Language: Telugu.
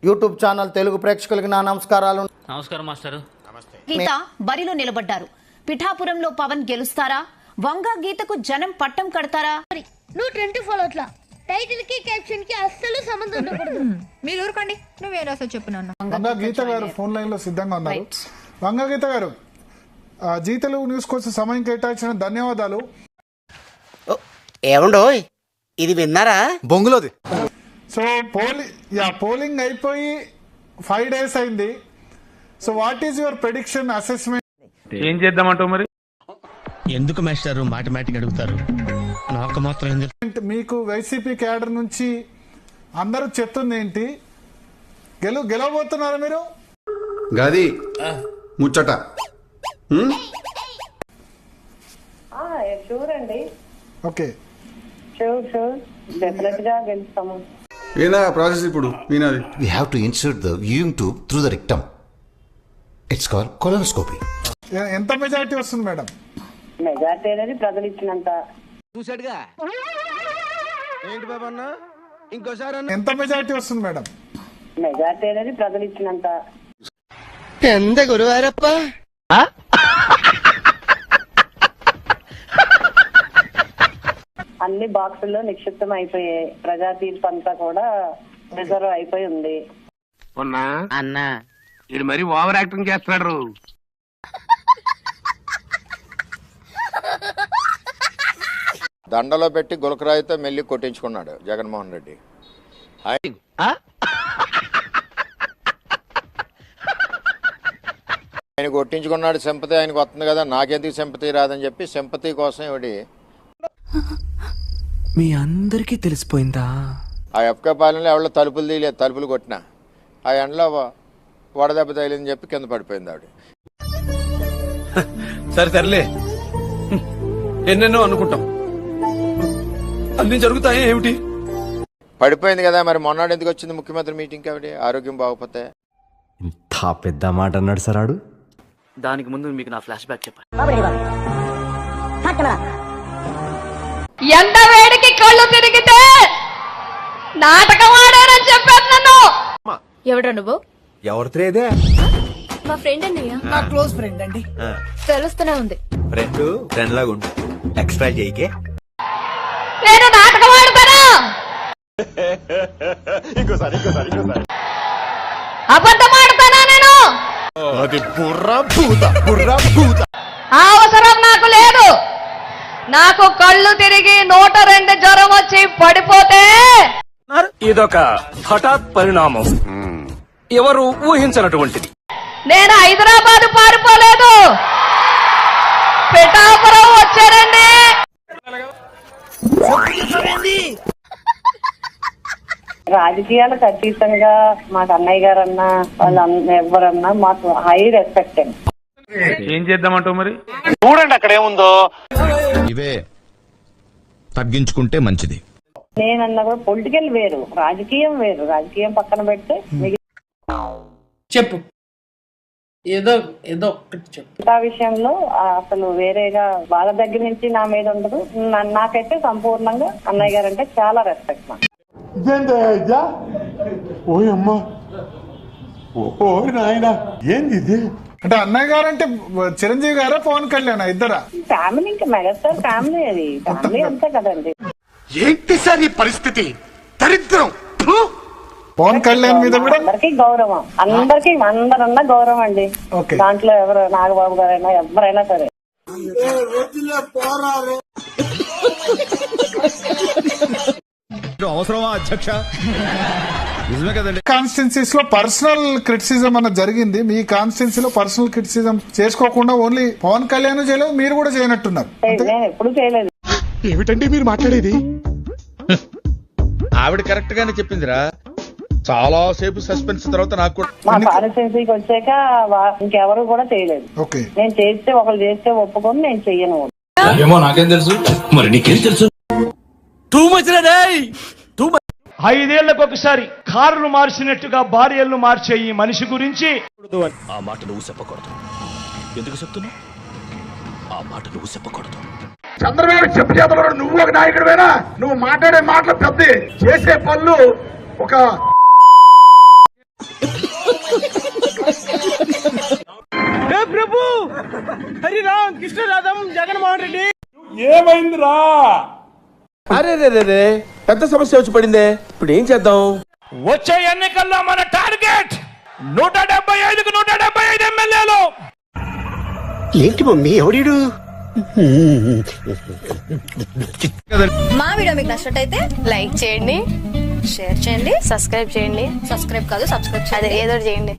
యూట్యూబ్ ఛానల్ తెలుగు ప్రేక్షకులకు నా నమస్కారాలు. నమస్కారం మాస్టర్. గీత బరిలో నిలబడ్డారు. పిఠాపురంలో పవన్ గెలుస్తారా? వంగా గీతకు జనం పట్టం కడతారా? నువ్వు 20 ఫాలోట్లా టైటిల్ కి క్యాప్షన్ కి అస్సలు సంబంధం ఉండకూడదు. మీరు ఊరుకోండి, నువ్వేం రాసో చెప్పు నాన్న. వంగా గీత గారు ఫోన్ లైన్ లో సిద్ధంగా ఉన్నారు. వంగా గీత గారు, జీ తెలుగు న్యూస్ కోసం సమయం కేటాయించిన ధన్యవాదాలు. ఏమండో ఇది విన్నారా? బొంగులోది. సో పోలింగ్ అయిపోయి 5 days అయింది. So what is your prediction, assessment? ఏం చేద్దామంటావు మరి? ఎందుకు మాస్టారు మాటిమాటికి అడుగుతారు? నాకు మాత్రం మీకు వైసీపీ క్యాడర్ నుంచి అందరూ చెప్తుంది ఏంటి? గెలవబోతున్నారా మీరు? గది ముచ్చట. షూర్ అండి. ఓకే, షూర్ డెఫినెట్ గా గెలుస్తాము. ఏనా ప్రాసెస్ ఇప్పుడు మీనాది? We have to insert the viewing tube through the rectum. It's called colonoscopy. ఎంత మెజారిటీ వస్తుంది మేడం? మెజార్టీ అనేది ప్రజలు ఇచ్చినంత. చూసాడుగా ఏంటి బాబా అన్న, ఇంకోసారి ఎంత మెజారిటీ వస్తుంది మేడం? మెజార్టీ అనేది ప్రజలు ఇచ్చినంత. ఎంత గురువారప్ప. అన్ని బాక్సుల్లో నిక్షిప్తం అయిపోయాయి. ప్రజా తీర్పు అంతా కూడా రిజర్వ్ అయిపోయి ఉంది. అన్న ఇది మరి ఓవర్ యాక్టింగ్ చేస్తున్నాడు. దండలో పెట్టి గులకరాయితో మెల్లి కొట్టించుకున్నాడు జగన్మోహన్ రెడ్డి. ఆయన కొట్టించుకున్నాడు, సింపతి ఆయనకు వస్తుంది కదా, నాకెందుకు సింపతి రాదని చెప్పి సింపతి కోసం ఇవిడి మీ అందరికీ తెలిసిపోయిందా? ఆ ఎఫ్కే పాలనలో ఎవరో తలుపులు తీయలేదు, తలుపులు కొట్టినా ఆ ఎండలో వడదెబ్బ తగిలిందని చెప్పి కింద పడిపోయింది ఆవిడ. సర్లే, ఎన్నెన్నో అనుకుంటాం, అన్ని జరుగుతాయి ఏమిటి? పడిపోయింది కదా, మరి మొన్నాడు ఎందుకు వచ్చింది ముఖ్యమంత్రి మీటింగ్కి ఆవిడ? ఆరోగ్యం బాగోపోతే. ఇంత పెద్ద మాట అన్నాడు సార్ ఆడు. దానికి ముందు మీకు నా ఫ్లాష్ బ్యాక్ చెప్పాలి. ఎంత వేడికి కళ్ళు తిరిగితే నాటకం ఆడారని చెప్పాను నన్ను. ఎవడ్రా నువ్వు? ఎవరితేదే? మా ఫ్రెండ్ అన్నయ్య. నా క్లోజ్ ఫ్రెండ్ అండి. తెలుస్తూనే ఉంది. ఫ్రెండ్ లాగా ఉండు, ఎక్స్ట్రా చేయకే. నేను నాటకం ఆడతానా? అబద్ధం ఆడతానా నేను? అది బుర్రా భూత. ఆ అవసరం నాకు లేదు. నాకు కళ్ళు తిరిగి 102 జ్వరం వచ్చి పడిపోతే ఇదొక హఠాత్ పరిణామం, ఎవరు ఊహించినటువంటిది. నేను హైదరాబాద్ పారిపోలేదు, పిఠాపురం వచ్చారండి. రాజకీయాలకు అతీతంగా మాకు అన్నయ్య గారన్నా వాళ్ళు ఎవరన్నా మాకు హై రెస్పెక్ట్ అండి. ఏం చేద్దామంటావు మరి? చూడండి అక్కడ ఏముందో. ఇవే తగ్గించుకుంటే మంచిది. నేనన్నా కూడా పొలిటికల్ వేరు, రాజకీయం వేరు. రాజకీయం పక్కన పెడితే చెప్పు, ఏదో ఒక్కటి చెప్పు. మిగతా విషయంలో అసలు వేరేగా వాళ్ళ దగ్గర నుంచి నా మీద ఉండదు. నాకైతే సంపూర్ణంగా అన్నయ్య గారు అంటే చాలా రెస్పెక్ట్. నాకు అంటే అన్నయ్య గారు అంటే చిరంజీవి గారా పవన్ కళ్యాణ్ ఇద్దరా? ఫ్యామిలీ, ఇంకా మెగాస్టార్ ఫ్యామిలీ. అది ఫ్యామిలీ అంతే కదండి. ఏంటి సార్ ఈ పరిస్థితి? దరిద్రం. పవన్ కళ్యాణ్ మీద కూడా అందరికీ గౌరవం, అందరన్నా గౌరవం అండి. దాంట్లో ఎవరు నాగబాబు గారైనా ఎవరైనా సరే. అవసరమా అధ్యక్ష? నిజమే కదండి. కాన్స్టిట్యున్సీస్ లో పర్సనల్ క్రిటిసిజం అన్న జరిగింది. మీ కాన్స్టిట్యున్సీలో పర్సనల్ క్రిటిసిజం చేసుకోకుండా ఓన్లీ పవన్ కళ్యాణ్ చేయలేదు, మీరు కూడా చేయనట్టున్నారు. నేను ఎప్పుడు చేయలేదు. ఏమిటండి మీరు మాట్లాడేది? ఆవిడ కరెక్ట్ గానే చెప్పిందిరా. చాలా సేపు సస్పెన్స్ తర్వాత నాకు కూడా మా కాన్స్టిట్యున్సీకి వచ్చాక ఇంకెవరు కూడా చేయలేదు. నేను చేస్తే ఒకరు చేస్తే ఒప్పుకొని నేను చెయ్యను. ఏమో నాకేం తెలుసు, మరి నీకేం తెలుసు? 5 ఏళ్లకు ఒకసారి కారును మార్చినట్టుగా భార్యలను మార్చే ఈ మనిషి గురించి ఆ మాట నువ్వు చెప్పకూడదు. ఎందుకు చెప్తున్నావు? ఆ మాట నువ్వు చెప్పకూడదు. చంద్రబాబు చెప్పు చేతలు నువ్వు ఒక నాయకుడివేనా? నువ్వు మాట్లాడే మాటలు పెద్ద, చేసే పనులు ఒక ప్రభు హరిరామ్ కృష్ణ రాధం జగన్మోహన్ రెడ్డి ఏమైందిరా? అరే రే రే రే పెద్ద సమస్య వచ్చి పడిందే, ఇప్పుడు ఏం చేద్దాం? వచ్చే ఎన్నికల్లో మన టార్గెట్ 175కు 175 ఎమ్మెల్యేలు. ఏంటి మమ్మీ ఎవడీడు? మా వీడియో మీకు నచ్చినట్టయితే లైక్ చేయండి, షేర్ చేయండి, సబ్స్క్రైబ్ చేయండి. సబ్స్క్రైబ్ కాదు, సబ్స్క్రైబ్ అదే ఏదో చేయండి.